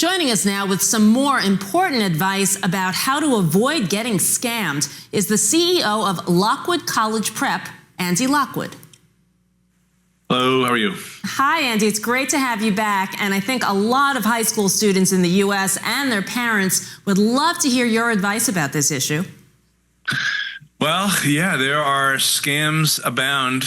Joining us now with some more important advice about how to avoid getting scammed is the CEO of Lockwood College Prep, Andy Lockwood. Hello, how are you? Hi, Andy. It's great to have you back. And I think a lot of high school students in the U.S. and their parents would love to hear your advice about this issue. Well, yeah, there are scams abound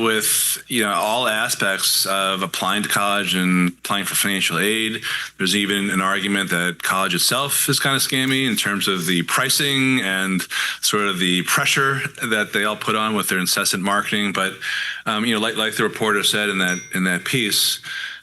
with all aspects of applying to college and applying for financial aid. There's even an argument that college itself is kind of scammy in terms of the pricing and sort of the pressure that they all put on with their incessant marketing. But like the reporter said in that piece,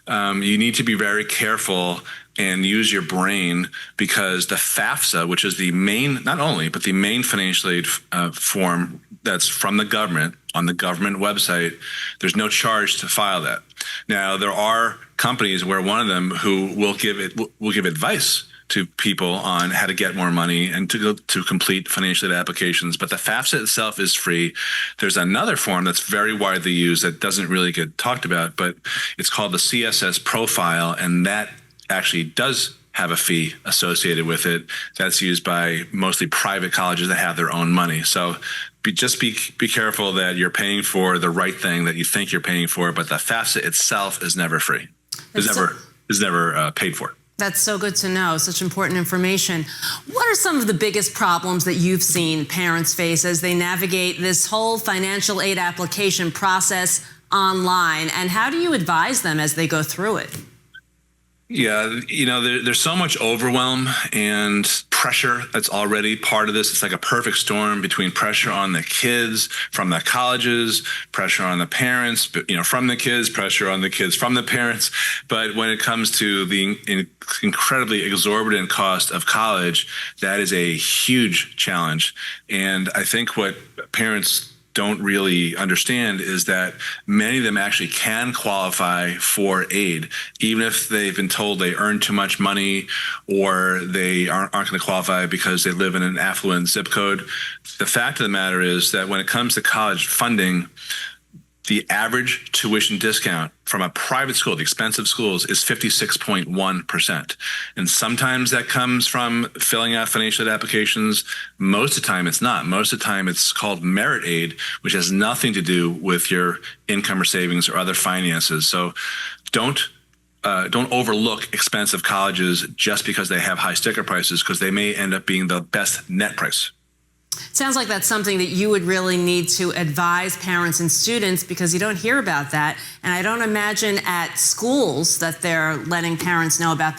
you need to be very careful and use your brain, because the FAFSA, which is the main, not only, but the main financial aid form that's from the government on the government website, there's no charge to file that. Now, there are companies where one of them who will give advice to people on how to get more money and to complete financial aid applications. But the FAFSA itself is free. There's another form that's very widely used that doesn't really get talked about, but it's called the CSS profile, and that actually does have a fee associated with it. That's used by mostly private colleges that have their own money. So just be careful that you're paying for the right thing that you think you're paying for, but the FAFSA itself is never free. Is never paid for. That's so good to know, such important information. What are some of the biggest problems that you've seen parents face as they navigate this whole financial aid application process online, and how do you advise them as they go through it? Yeah, there's so much overwhelm and pressure that's already part of this. It's like a perfect storm between pressure on the kids from the colleges, pressure on the parents, from the kids, pressure on the kids from the parents. But when it comes to the incredibly exorbitant cost of college, that is a huge challenge. And I think what parents don't really understand is that many of them actually can qualify for aid, even if they've been told they earn too much money or they aren't going to qualify because they live in an affluent zip code. The fact of the matter is that when it comes to college funding, the average tuition discount from a private school, the expensive schools, is 56.1%. And sometimes that comes from filling out financial aid applications. Most of the time it's not. Most of the time it's called merit aid, which has nothing to do with your income or savings or other finances. So don't overlook expensive colleges just because they have high sticker prices, because they may end up being the best net price. Sounds like that's something that you would really need to advise parents and students, because you don't hear about that. And I don't imagine at schools that they're letting parents know about